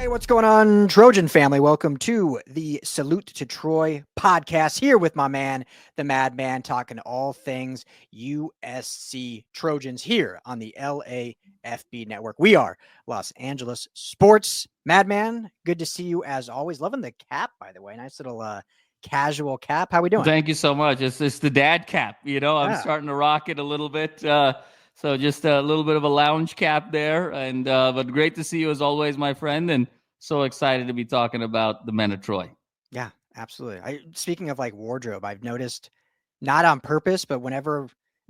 Hey, what's going on, Trojan family? Welcome to the Salute to Troy podcast here with my man, the Madman, talking all things USC Trojans here on the LAFB network. We are Los Angeles Sports. Madman, good to see you as always. Loving the cap, by the way. Nice little casual cap. How we doing? Thank you so much. It's the dad cap. I'm Yeah. starting to rock it a little bit. So just a little bit of a lounge cap there. And but great to see you as always, my friend. And so excited to be talking about the men of Troy. Yeah, absolutely. Speaking of like wardrobe, I've noticed, not on purpose, but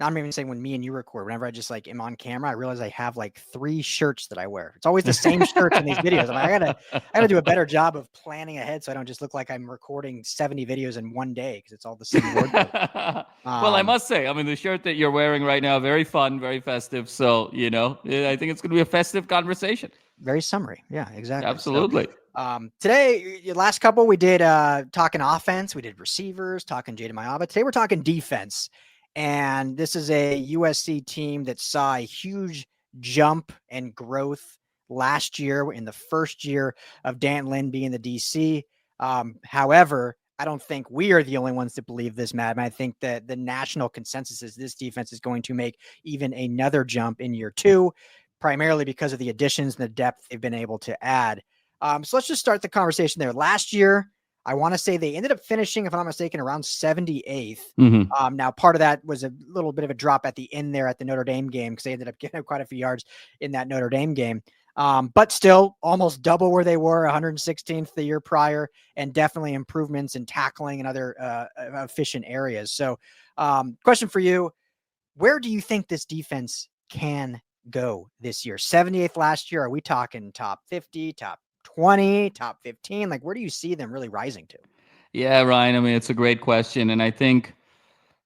I'm even saying when me and you record, whenever I just like am on camera, I realize I have like 3 shirts that I wear. It's always the same shirts in these videos. I'm like, I gotta do a better job of planning ahead so I don't just look like I'm recording 70 videos in one day because it's all the same wardrobe. Well, I must say, the shirt that you're wearing right now, very fun, very festive. So, I think it's going to be a festive conversation. Very summery. Yeah, exactly. Absolutely. So, today, last couple, we did talking offense. We did receivers, talking Jada Mayaba. Today, we're talking defense. And this is a USC team that saw a huge jump and growth last year in the first year of Dan Lin being the DC. However, I don't think we are the only ones that believe this, Madman. I think that the national consensus is this defense is going to make even another jump in year 2, primarily because of the additions and the depth they've been able to add. So let's just start the conversation there. Last year, I want to say they ended up finishing, if I'm not mistaken, around 78th. Mm-hmm. Now, part of that was a little bit of a drop at the end there at the Notre Dame game because they ended up getting quite a few yards in that Notre Dame game. But still almost double where they were, 116th the year prior, and definitely improvements in tackling and other efficient areas. So question for you, where do you think this defense can go this year? 78th last year. Are we talking top 50, top 20, top 15? Like, where do you see them really rising to? Yeah, Ryan. It's a great question. And I think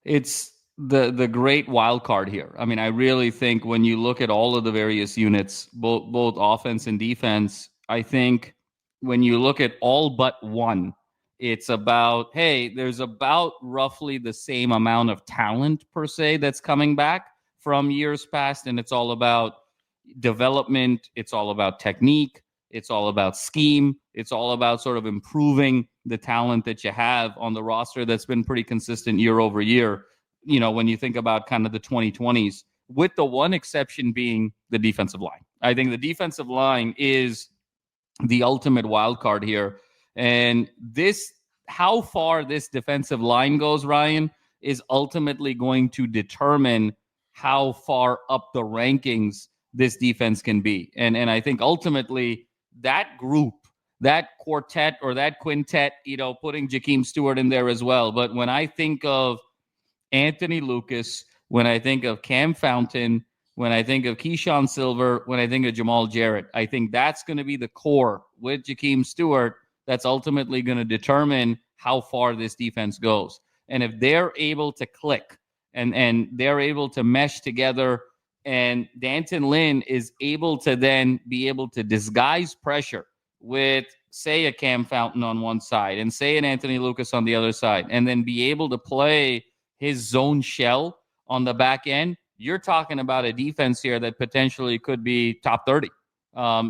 it's the great wild card here. I really think when you look at all of the various units, both offense and defense, I think when you look at all but one, it's about, hey, there's about roughly the same amount of talent per se that's coming back from years past. And it's all about development. It's all about technique. It's all about scheme. It's all about sort of improving the talent that you have on the roster that's been pretty consistent year over year. When you think about kind of the 2020s, with the one exception being the defensive line. I think the defensive line is the ultimate wild card here. And how far this defensive line goes, Ryan, is ultimately going to determine how far up the rankings this defense can be. And I think ultimately that group, that quartet or that quintet, putting Jakeem Stewart in there as well. But when I think of Anthony Lucas, when I think of Cam Fountain, when I think of Keyshawn Silver, when I think of Jamal Jarrett, I think that's going to be the core with Jakeem Stewart that's ultimately going to determine how far this defense goes. And if they're able to click and they're able to mesh together, and D'Anton Lynn is able to then be able to disguise pressure with, say, a Cam Fountain on one side and say an Anthony Lucas on the other side, and then be able to play his zone shell on the back end, you're talking about a defense here that potentially could be top 30,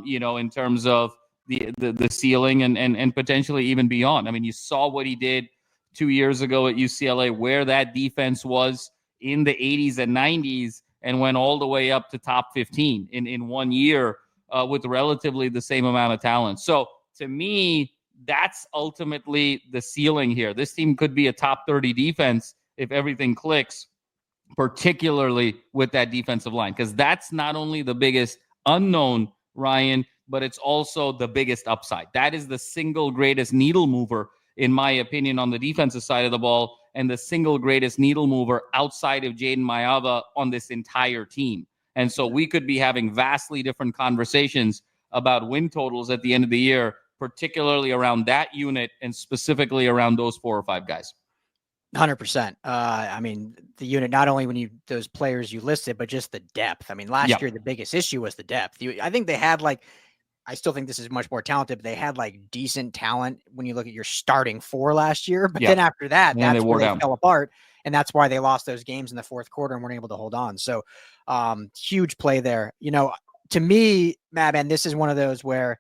in terms of the ceiling and potentially even beyond. You saw what he did 2 years ago at UCLA, where that defense was in the 80s and 90s and went all the way up to top 15 in 1 year with relatively the same amount of talent. So to me, that's ultimately the ceiling here. This team could be a top 30 defense if everything clicks, particularly with that defensive line, because that's not only the biggest unknown, Ryan, but it's also the biggest upside. That is the single greatest needle mover, in my opinion, on the defensive side of the ball, and the single greatest needle mover outside of Jaden Mayava on this entire team. And so we could be having vastly different conversations about win totals at the end of the year, particularly around that unit and specifically around those 4 or 5 guys. 100%. The unit, not only those players you listed, but just the depth. Last year, the biggest issue was the depth. I think they had I still think this is much more talented, but they had decent talent when you look at your starting 4 last year. But then after that, that's where they fell apart. And that's why they lost those games in the fourth quarter and weren't able to hold on. So huge play there. To me, Madman, this is one of those where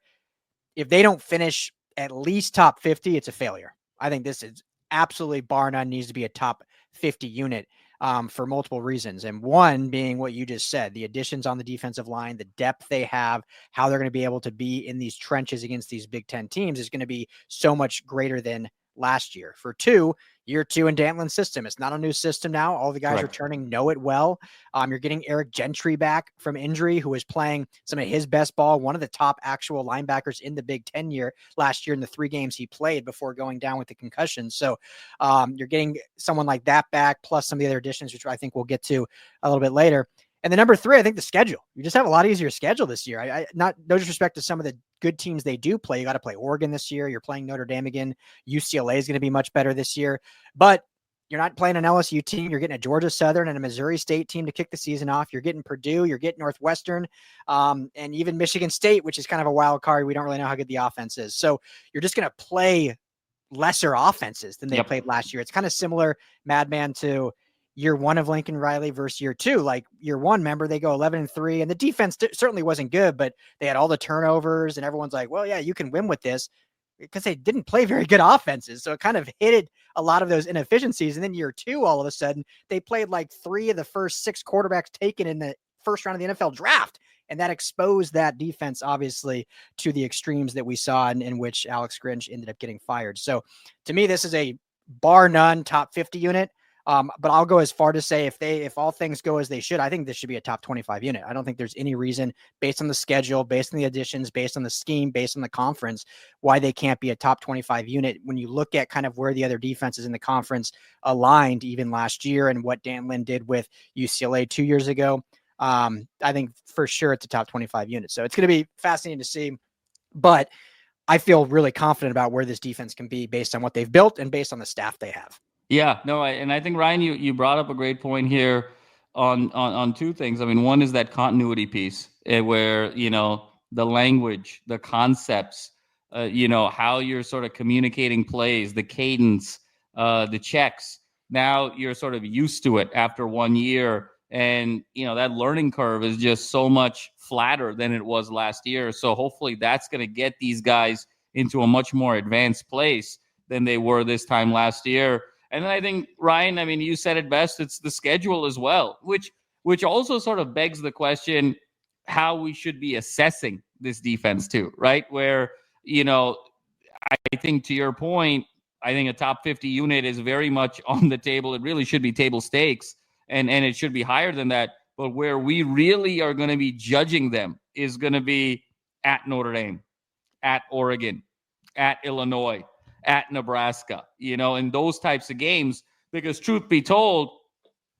if they don't finish at least top 50, it's a failure. I think this is absolutely bar none needs to be a top 50 unit for multiple reasons. And one being what you just said, the additions on the defensive line, the depth they have, how they're going to be able to be in these trenches against these Big Ten teams is going to be so much greater than last year. For two, year two in Dantlin's system. It's not a new system now. All the guys returning know it well. You're getting Eric Gentry back from injury, who was playing some of his best ball, one of the top actual linebackers in the Big Ten last year in the 3 games he played before going down with the concussion. So you're getting someone like that back, plus some of the other additions, which I think we'll get to a little bit later. And the number 3, I think the schedule. You just have a lot easier schedule this year. No disrespect to some of the good teams they do play. You got to play Oregon this year. You're playing Notre Dame again. UCLA is going to be much better this year. But you're not playing an LSU team. You're getting a Georgia Southern and a Missouri State team to kick the season off. You're getting Purdue. You're getting Northwestern, and even Michigan State, which is kind of a wild card. We don't really know how good the offense is. So you're just going to play lesser offenses than they played last year. It's kind of similar, Madman, to year 1 of Lincoln Riley versus year 2. Like year 1, remember, they go 11-3, and the defense certainly wasn't good, but they had all the turnovers, and everyone's like, well, yeah, you can win with this, because they didn't play very good offenses. So it kind of hit a lot of those inefficiencies. And then year 2, all of a sudden, they played like 3 of the first 6 quarterbacks taken in the first round of the NFL draft. And that exposed that defense, obviously, to the extremes that we saw in which Alex Grinch ended up getting fired. So to me, this is a bar none top 50 unit. But I'll go as far to say if all things go as they should, I think this should be a top 25 unit. I don't think there's any reason, based on the schedule, based on the additions, based on the scheme, based on the conference, why they can't be a top 25 unit. When you look at kind of where the other defenses in the conference aligned even last year and what Dan Lynn did with UCLA 2 years ago, I think for sure it's a top 25 unit. So it's going to be fascinating to see, but I feel really confident about where this defense can be based on what they've built and based on the staff they have. Yeah, no, and I think, Ryan, you brought up a great point here on 2 things. I mean, one is that continuity piece where, the language, the concepts, how you're sort of communicating plays, the cadence, the checks. Now you're sort of used to it after 1 year. And, that learning curve is just so much flatter than it was last year. So hopefully that's going to get these guys into a much more advanced place than they were this time last year. And then I think, Ryan, I mean, you said it best. It's the schedule as well, which also sort of begs the question how we should be assessing this defense too, right? Where, I think to your point, I think a top 50 unit is very much on the table. It really should be table stakes, and it should be higher than that. But where we really are going to be judging them is going to be at Notre Dame, at Oregon, at Illinois, at Nebraska, in those types of games, because truth be told,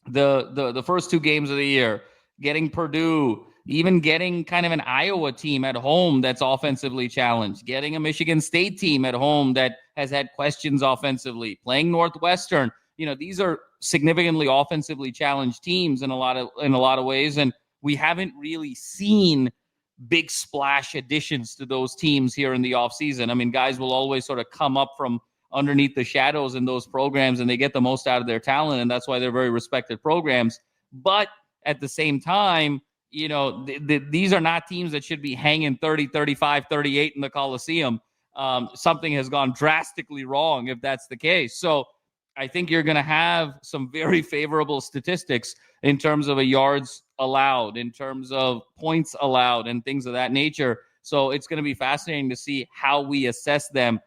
the first 2 games of the year, getting Purdue, even getting kind of an Iowa team at home that's offensively challenged, getting a Michigan State team at home that has had questions offensively, playing Northwestern, these are significantly offensively challenged teams in a lot of ways, and we haven't really seen big splash additions to those teams here in the offseason. I mean, guys will always sort of come up from underneath the shadows in those programs, and they get the most out of their talent, and that's why they're very respected programs. But at the same time, these are not teams that should be hanging 30, 35, 38 in the Coliseum. Something has gone drastically wrong if that's the case. So I think you're going to have some very favorable statistics in terms of yards allowed, in terms of points allowed, and things of that nature. So it's going to be fascinating to see how we assess them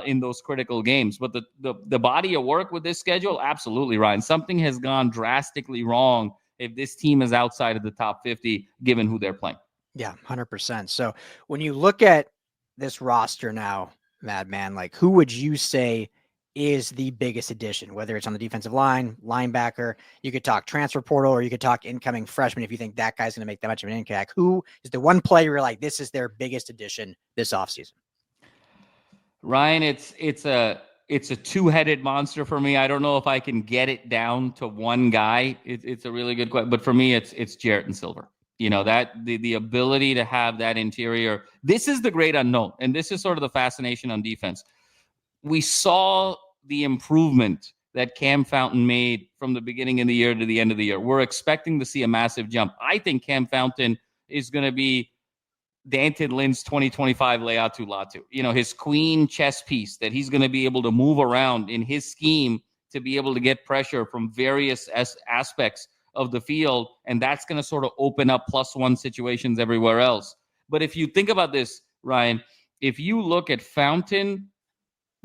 in those critical games. But the body of work with this schedule, absolutely, Ryan. Something has gone drastically wrong if this team is outside of the top 50, given who they're playing. Yeah, 100%. So when you look at this roster now, Madman, like who would you say is the biggest addition, whether it's on the defensive line, linebacker? You could talk transfer portal, or you could talk incoming freshman if you think that guy's going to make that much of an impact. Who is the one player you're like, this is their biggest addition this offseason? Ryan, it's a two-headed monster for me. I don't know if I can get it down to one guy. It's a really good question, but for me, it's Jarrett and Silver. That the ability to have that interior. This is the great unknown, and this is sort of the fascination on defense. We saw the improvement that Cam Fountain made from the beginning of the year to the end of the year. We're expecting to see a massive jump. I think Cam Fountain is going to be Danton Lynn's 2025 layout to Latu. His queen chess piece that he's going to be able to move around in his scheme to be able to get pressure from various aspects of the field. And that's going to sort of open up +1 situations everywhere else. But if you think about this, Ryan, if you look at Fountain,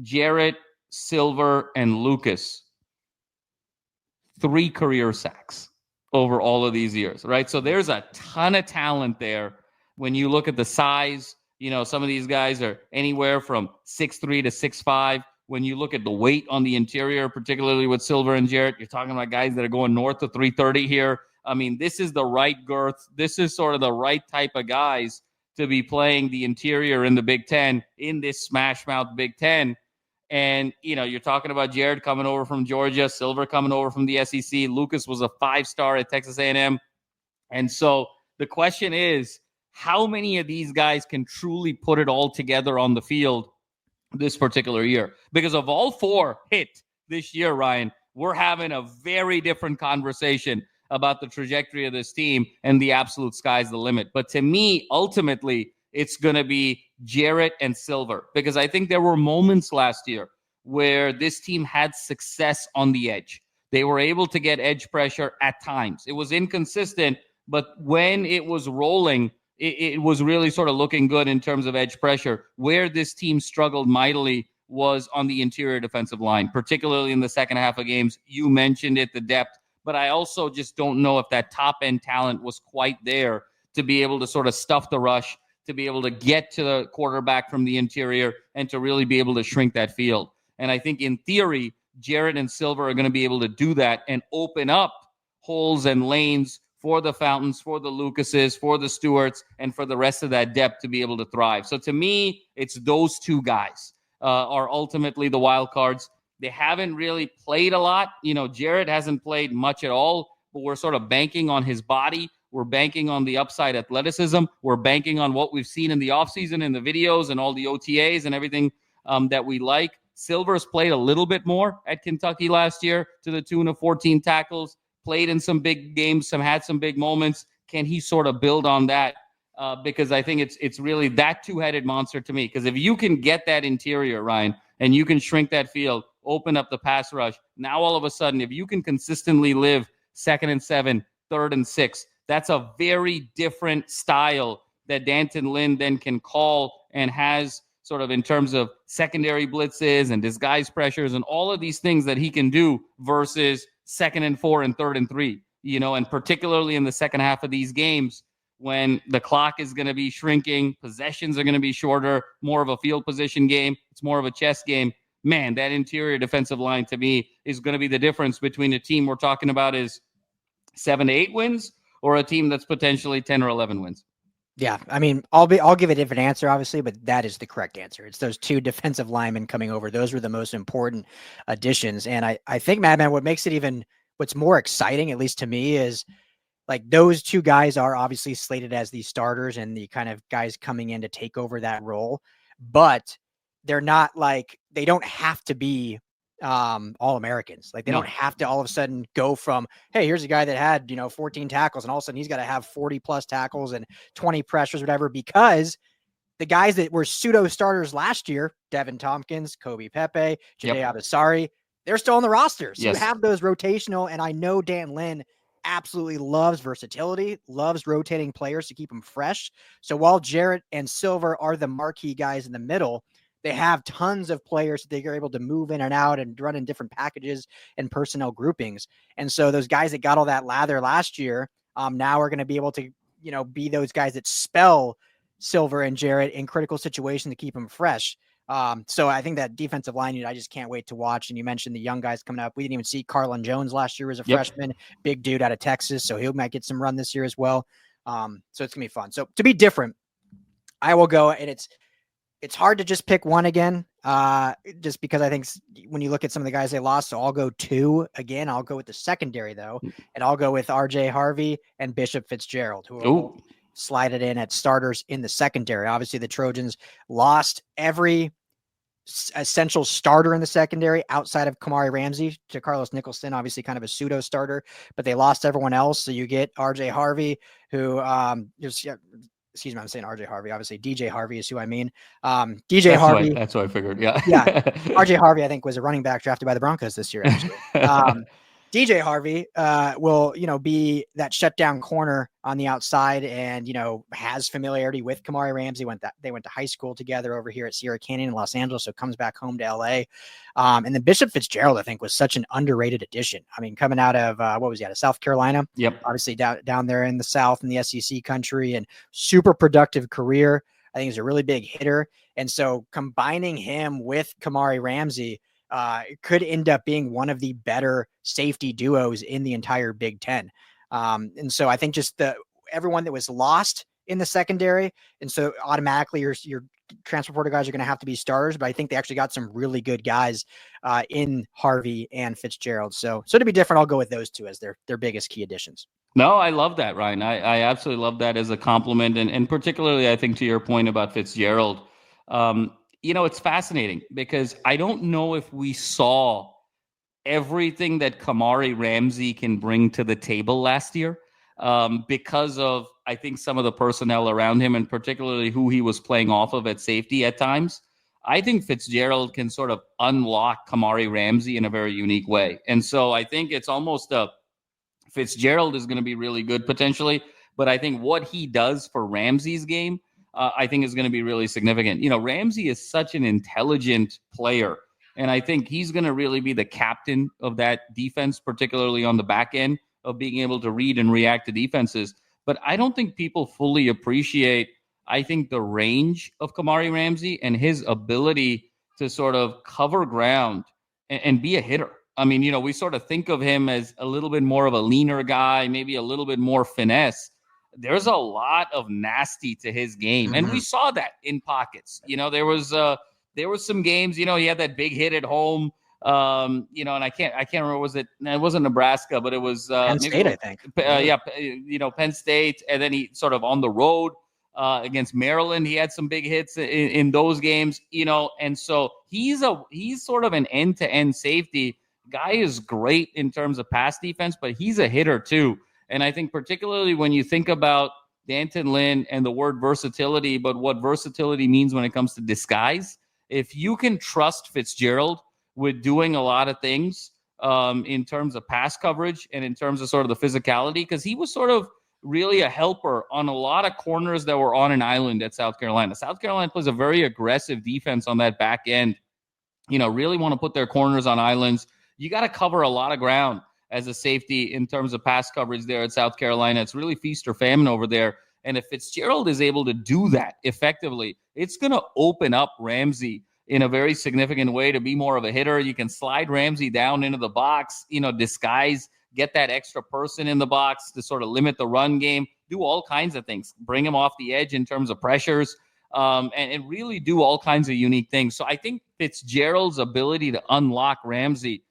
Jarrett, Silver, and Lucas, 3 career sacks over all of these years, right? So there's a ton of talent there. When you look at the size, some of these guys are anywhere from 6'3" to 6'5". When you look at the weight on the interior, particularly with Silver and Jarrett, you're talking about guys that are going north of 330 here. I mean, this is the right girth. This is sort of the right type of guys to be playing the interior in the Big Ten, in this smash mouth Big Ten. And, you're talking about Jared coming over from Georgia, Silver coming over from the SEC. Lucas was a 5-star at Texas A&M. And so the question is, how many of these guys can truly put it all together on the field this particular year? Because if all 4 hit this year, Ryan, we're having a very different conversation about the trajectory of this team, and the absolute sky's the limit. But to me, ultimately, it's going to be Jarrett and Silver, because I think there were moments last year where this team had success on the edge. They were able to get edge pressure at times. It was inconsistent, but when it was rolling, it was really sort of looking good in terms of edge pressure. Where this team struggled mightily was on the interior defensive line, particularly in the second half of games. You mentioned it, the depth, but I also just don't know if that top-end talent was quite there to be able to sort of stuff the rush, to be able to get to the quarterback from the interior, and to really be able to shrink that field. And I think in theory, Jarrett and Silver are going to be able to do that and open up holes and lanes for the Fountains, for the Lucases, for the Stewarts, and for the rest of that depth to be able to thrive. So to me, it's those 2 guys are ultimately the wild cards. They haven't really played a lot. Jarrett hasn't played much at all, but we're sort of banking on his body. We're banking on the upside athleticism. We're banking on what we've seen in the offseason, in the videos and all the OTAs and everything that we like. Silver's played a little bit more at Kentucky last year to the tune of 14 tackles, played in some big games, had some big moments. Can he sort of build on that? Because I think it's really that 2-headed monster to me. Because if you can get that interior, Ryan, and you can shrink that field, open up the pass rush, now all of a sudden, if you can consistently live 2nd and 7, 3rd and 6, that's a very different style that Danton Lynn then can call and has sort of in terms of secondary blitzes and disguise pressures and all of these things that he can do versus 2nd and 4 and 3rd and 3, and particularly in the second half of these games when the clock is going to be shrinking, possessions are going to be shorter, more of a field position game. It's more of a chess game. Man, that interior defensive line to me is going to be the difference between a team we're talking about is 7 to 8 wins or a team that's potentially 10 or 11 wins. Yeah, I mean, I'll give a different answer, obviously, but that is the correct answer. It's those 2 defensive linemen coming over. Those were the most important additions. And I think, Madman, what makes it what's more exciting, at least to me, is like those 2 guys are obviously slated as the starters and the kind of guys coming in to take over that role, but they're not they don't have to be All-Americans. Like they don't have to all of a sudden go from, hey, here's a guy that had, 14 tackles and all of a sudden he's got to have 40 plus tackles and 20 pressures, whatever, because the guys that were pseudo starters last year, Devin Tompkins, Kobe Pepe, Jade Abasari, they're still on the roster. So you have those rotational, and I know Dan Lynn absolutely loves versatility, loves rotating players to keep them fresh. So while Jarrett and Silver are the marquee guys in the middle, they have tons of players that they are able to move in and out and run in different packages and personnel groupings. And so those guys that got all that lather last year now are going to be able to, be those guys that spell Silver and Jarrett in critical situations to keep them fresh. So I think that defensive line unit, I just can't wait to watch. And you mentioned the young guys coming up. We didn't even see Carlin Jones last year as a freshman, big dude out of Texas. So he might get some run this year as well. So it's gonna be fun. So to be different, I will go, and it's hard to just pick one again, just because I think when you look at some of the guys they lost, so I'll go 2 again. I'll go with the secondary though, and I'll go with RJ Harvey and Bishop Fitzgerald, who are slided in at starters in the secondary. Obviously the Trojans lost every essential starter in the secondary outside of Kamari Ramsey to Carlos Nicholson, obviously kind of a pseudo starter, but they lost everyone else. So you get RJ Harvey, who excuse me, I'm saying RJ Harvey, obviously DJ Harvey is who I mean. DJ Harvey. That's what I figured. Yeah. Yeah. RJ Harvey, I think, was a running back drafted by the Broncos this year, actually. DJ Harvey will, be that shutdown corner on the outside and, has familiarity with Kamari Ramsey. They went to high school together over here at Sierra Canyon in Los Angeles, so comes back home to LA. And then Bishop Fitzgerald, I think, was such an underrated addition. I mean, coming out of, out of South Carolina? Yep. Obviously down there in the South in the SEC country, and super productive career. I think he's a really big hitter. And so combining him with Kamari Ramsey, it could end up being one of the better safety duos in the entire Big Ten. And so I think just everyone that was lost in the secondary. And so automatically your transfer portal guys are going to have to be starters, but I think they actually got some really good guys in Harvey and Fitzgerald. So to be different, I'll go with those two as their biggest key additions. No, I love that, Ryan. I absolutely love that as a compliment. And particularly, I think to your point about Fitzgerald, it's fascinating because I don't know if we saw everything that Kamari Ramsey can bring to the table last year because of, I think, some of the personnel around him and particularly who he was playing off of at safety at times. I think Fitzgerald can sort of unlock Kamari Ramsey in a very unique way. And so I think it's almost Fitzgerald is going to be really good potentially, but I think what he does for Ramsey's game, I think is going to be really significant. Ramsey is such an intelligent player, and I think he's going to really be the captain of that defense, particularly on the back end of being able to read and react to defenses. But I don't think people fully appreciate, I think, the range of Kamari Ramsey and his ability to sort of cover ground and be a hitter. I mean, we sort of think of him as a little bit more of a leaner guy, maybe a little bit more finesse. There's a lot of nasty to his game. And we saw that in pockets. There was some games, he had that big hit at home, and I can't remember, it wasn't Nebraska, but it was Penn State, I think. Penn State. And then he sort of on the road against Maryland, he had some big hits in those games, and so he's sort of an end-to-end safety. Guy is great in terms of pass defense, but he's a hitter too. And I think particularly when you think about D'Anton Lynn and the word versatility, but what versatility means when it comes to disguise, if you can trust Fitzgerald with doing a lot of things in terms of pass coverage and in terms of sort of the physicality, because he was sort of really a helper on a lot of corners that were on an island at South Carolina. South Carolina plays a very aggressive defense on that back end, really want to put their corners on islands. You got to cover a lot of ground as a safety in terms of pass coverage there at South Carolina. It's really feast or famine over there. And if Fitzgerald is able to do that effectively, it's going to open up Ramsey in a very significant way to be more of a hitter. You can slide Ramsey down into the box, disguise, get that extra person in the box to sort of limit the run game, do all kinds of things, bring him off the edge in terms of pressures, and really do all kinds of unique things. So I think Fitzgerald's ability to unlock Ramsey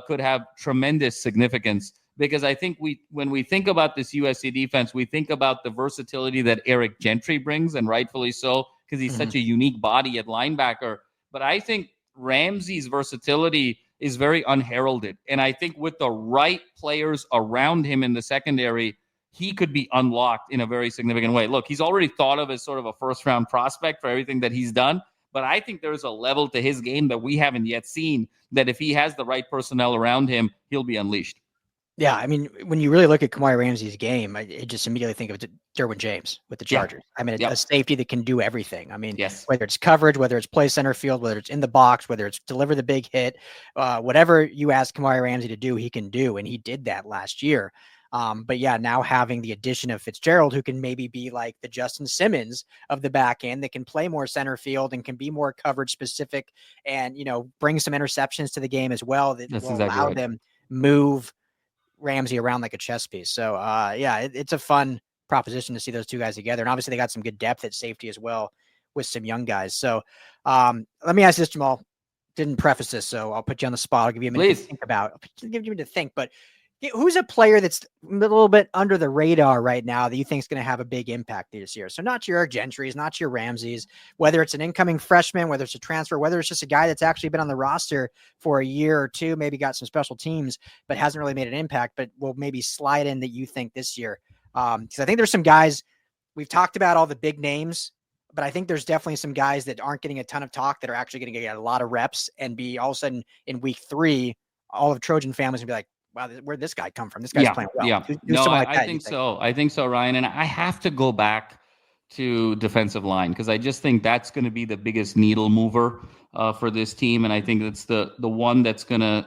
could have tremendous significance, because I think when we think about this USC defense, we think about the versatility that Eric Gentry brings, and rightfully so, because he's such a unique body at linebacker. But I think Ramsey's versatility is very unheralded. And I think with the right players around him in the secondary, he could be unlocked in a very significant way. Look, he's already thought of as sort of a first-round prospect for everything that he's done. But I think there's a level to his game that we haven't yet seen, that if he has the right personnel around him, he'll be unleashed. Yeah, I mean, when you really look at Kamari Ramsey's game, I just immediately think of Derwin James with the Chargers. Yeah. I mean, a safety that can do everything. I mean, whether it's coverage, whether it's play center field, whether it's in the box, whether it's deliver the big hit, whatever you ask Kamari Ramsey to do, he can do, and he did that last year. But yeah, now having the addition of Fitzgerald, who can maybe be like the Justin Simmons of the back end, that can play more center field and can be more coverage specific, and bring some interceptions to the game as well, that will allow them move Ramsey around like a chess piece. So it's a fun proposition to see those two guys together. And obviously they got some good depth at safety as well with some young guys. So let me ask this, Jamal. Didn't preface this, so I'll put you on the spot. I'll give you a minute to think about. I'll give you a minute to think, but who's a player that's a little bit under the radar right now that you think is going to have a big impact this year? So not your Gentrys, not your Ramseys, whether it's an incoming freshman, whether it's a transfer, whether it's just a guy that's actually been on the roster for a year or two, maybe got some special teams, but hasn't really made an impact, but will maybe slide in that you think this year. Because I think there's some guys we've talked about all the big names, but I think there's definitely some guys that aren't getting a ton of talk that are actually going to get a lot of reps and be all of a sudden in week 3, all of Trojan families will be like, wow, where'd this guy come from? This guy's playing well. Yeah. Who's someone like I that, think so. I think so, Ryan. And I have to go back to defensive line because I just think that's going to be the biggest needle mover for this team. And I think it's the one that's going to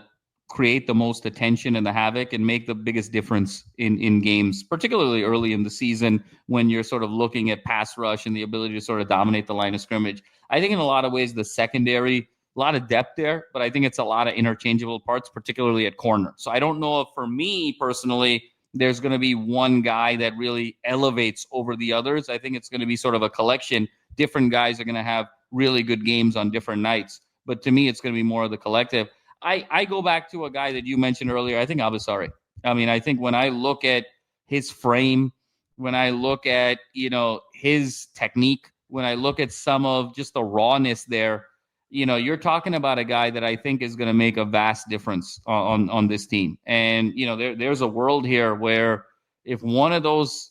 create the most attention and the havoc and make the biggest difference in games, particularly early in the season when you're sort of looking at pass rush and the ability to sort of dominate the line of scrimmage. I think in a lot of ways, the secondary, a lot of depth there, but I think it's a lot of interchangeable parts, particularly at corner. So I don't know if for me personally, there's going to be one guy that really elevates over the others. I think it's going to be sort of a collection. Different guys are going to have really good games on different nights. But to me, it's going to be more of the collective. I go back to a guy that you mentioned earlier. I think Abasari. I mean, I think when I look at his frame, when I look at, his technique, when I look at some of just the rawness there, you're talking about a guy that I think is going to make a vast difference on this team. And, there's a world here where if one of those,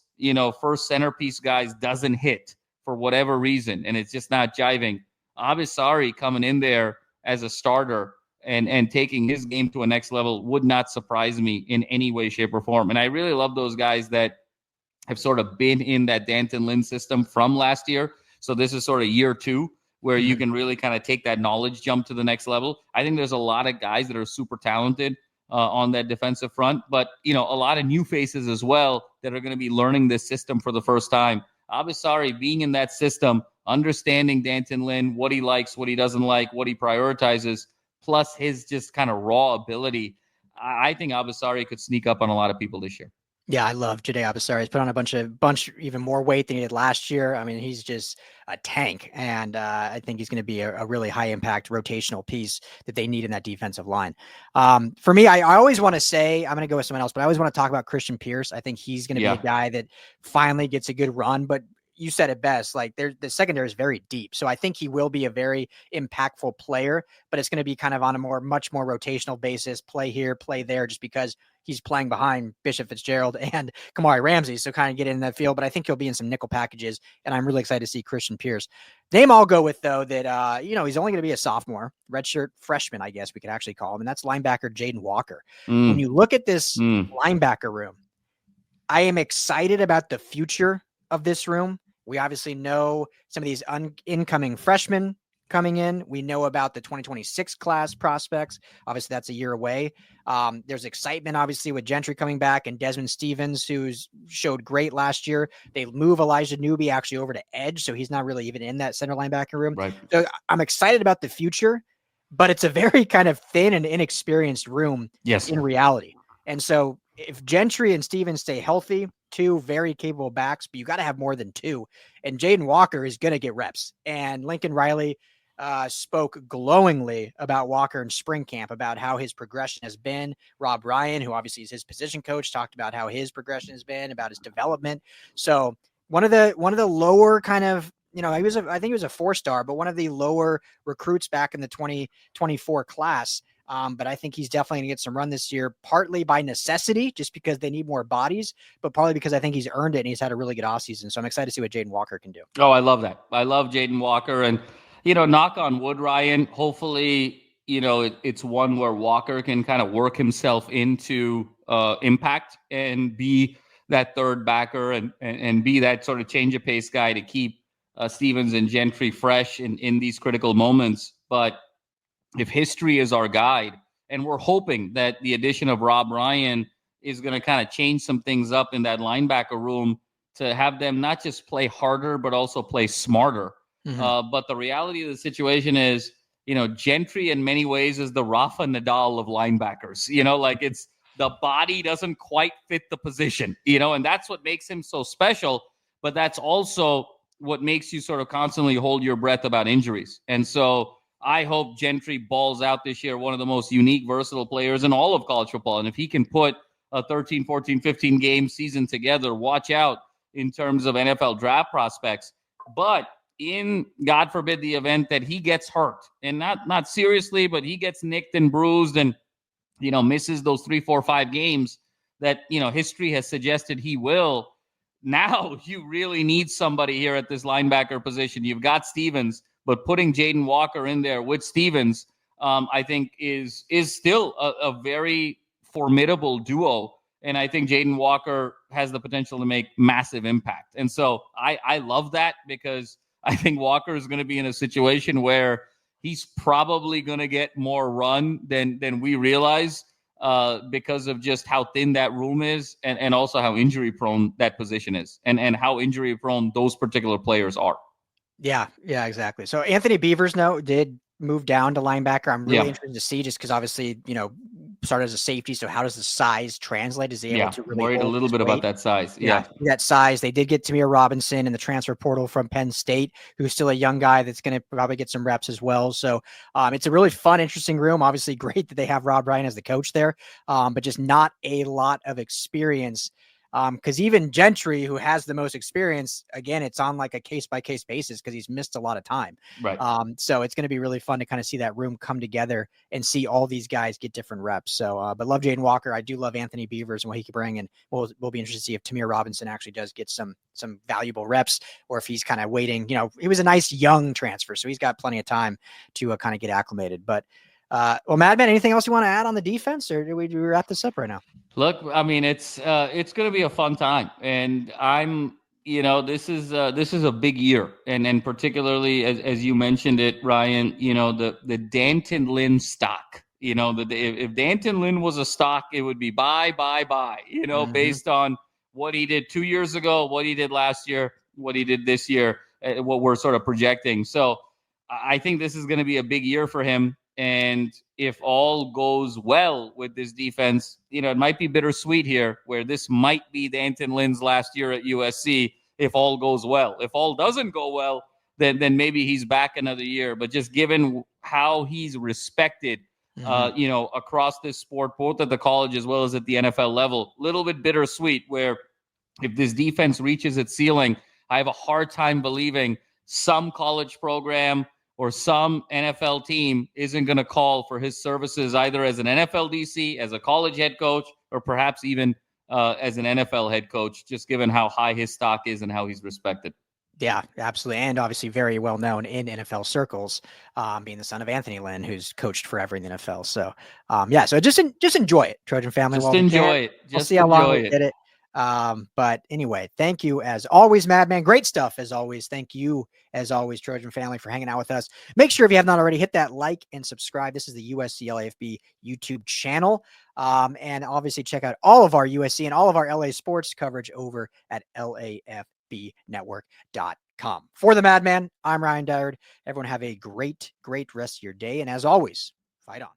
first centerpiece guys doesn't hit for whatever reason, and it's just not jiving, Abasari coming in there as a starter and taking his game to a next level would not surprise me in any way, shape, or form. And I really love those guys that have sort of been in that Danton Lynn system from last year. So this is sort of year 2 where you can really kind of take that knowledge jump to the next level. I think there's a lot of guys that are super talented on that defensive front, but, a lot of new faces as well that are going to be learning this system for the first time. Abasari being in that system, understanding Danton Lynn, what he likes, what he doesn't like, what he prioritizes, plus his just kind of raw ability. I think Abasari could sneak up on a lot of people this year. Yeah, I love Jade Abasari. He's put on a bunch even more weight than he did last year. I mean, he's just a tank, and I think he's going to be a really high impact rotational piece that they need in that defensive line. For me, I always want to say, I'm going to go with someone else, but I always want to talk about Christian Pierce. I think he's going to be a guy that finally gets a good run, but you said it best, like the secondary is very deep. So I think he will be a very impactful player, but it's going to be kind of on a much more rotational basis, play here, play there, just because he's playing behind Bishop Fitzgerald and Kamari Ramsey. So kind of get in that field, but I think he'll be in some nickel packages, and I'm really excited to see Christian Pierce. Name I'll go with, though, that, he's only going to be a sophomore, redshirt freshman, I guess we could actually call him, and that's linebacker Jaden Walker. When you look at this linebacker room, I am excited about the future of this room. We obviously know some of these incoming freshmen coming in. We know about the 2026 class prospects. Obviously, that's a year away. There's excitement, obviously, with Gentry coming back and Desmond Stevens, who's showed great last year. They move Elijah Newby actually over to edge, so he's not really even in that center linebacker room. Right. So I'm excited about the future, but it's a very kind of thin and inexperienced room in reality. And so if Gentry and Stevens stay healthy, 2 very capable backs, but you got to have more than 2. And Jaden Walker is going to get reps. And Lincoln Riley spoke glowingly about Walker in spring camp, about how his progression has been. Rob Ryan, who obviously is his position coach, talked about how his progression has been, about his development. So one of the lower kind of, I think he was a 4-star, but one of the lower recruits back in the 2024 class. But I think he's definitely going to get some run this year, partly by necessity, just because they need more bodies, but partly because I think he's earned it and he's had a really good offseason. So I'm excited to see what Jaden Walker can do. Oh, I love that. I love Jaden Walker. And, knock on wood, Ryan, hopefully, it's one where Walker can kind of work himself into impact and be that third backer and be that sort of change of pace guy to keep Stevens and Gentry fresh in these critical moments. But if history is our guide, and we're hoping that the addition of Rob Ryan is going to kind of change some things up in that linebacker room to have them not just play harder, but also play smarter. But the reality of the situation is, Gentry in many ways is the Rafa Nadal of linebackers. Like it's the body doesn't quite fit the position, and that's what makes him so special. But that's also what makes you sort of constantly hold your breath about injuries. And so I hope Gentry balls out this year, one of the most unique, versatile players in all of college football. And if he can put a 13, 14, 15 game season together, watch out in terms of NFL draft prospects. But in, God forbid, the event that he gets hurt, and not seriously, but he gets nicked and bruised and, misses those 3, 4, 5 games that, history has suggested he will. now you really need somebody here at this linebacker position. You've got Stevens, but putting Jaden Walker in there with Stevens, I think is still a very formidable duo. And I think Jaden Walker has the potential to make massive impact. And so I love that, because I think Walker is going to be in a situation where he's probably going to get more run than we realize, because of just how thin that room is, and also how injury prone that position is, and how injury prone those particular players are. Yeah, exactly. So Anthony Beavers did move down to linebacker. I'm really interested to see, just because obviously, started as a safety. So how does the size translate? Is he able to really worried a little bit about that size? That size. They did get Tamir Robinson in the transfer portal from Penn State, who's still a young guy that's going to probably get some reps as well. So it's a really fun, interesting room. Obviously, great that they have Rob Ryan as the coach there, but just not a lot of experience. Because even Gentry, who has the most experience, again, it's on like a case-by-case basis because he's missed a lot of time. Right. So it's going to be really fun to kind of see that room come together and see all these guys get different reps. So, but love Jaden Walker. I do love Anthony Beavers and what he can bring, and we'll be interested to see if Tamir Robinson actually does get some valuable reps, or if he's kind of waiting. He was a nice young transfer, so he's got plenty of time to kind of get acclimated. But well, Madman, anything else you want to add on the defense, or do we wrap this up right now? Look, I mean, it's going to be a fun time, and this is a big year, and particularly as you mentioned it, Ryan, the D'Anton Lynn stock. If D'Anton Lynn was a stock, it would be buy, based on what he did 2 years ago, what he did last year, what he did this year, what we're sort of projecting. So I think this is going to be a big year for him. And if all goes well with this defense, it might be bittersweet here, where this might be D'Anton Lynn's last year at USC if all goes well. If all doesn't go well, then maybe he's back another year. But just given how he's respected, across this sport, both at the college as well as at the NFL level, a little bit bittersweet, where if this defense reaches its ceiling, I have a hard time believing some college program or some NFL team isn't going to call for his services, either as an NFL DC, as a college head coach, or perhaps even as an NFL head coach, just given how high his stock is and how he's respected. Yeah, absolutely. And obviously very well known in NFL circles, being the son of Anthony Lynn, who's coached forever in the NFL. So, so just enjoy it, Trojan family. Just enjoy it. We'll see how long we get it. But anyway, thank you as always, Madman. Great stuff as always. Thank you as always, Trojan family, for hanging out with us. Make sure, if you have not already, hit that like and subscribe. This is the USC LAFB YouTube channel. And obviously check out all of our USC and all of our LA sports coverage over at LAFBnetwork.com. For the Madman, I'm Ryan Dyrd. Everyone have a great rest of your day. And as always, fight on.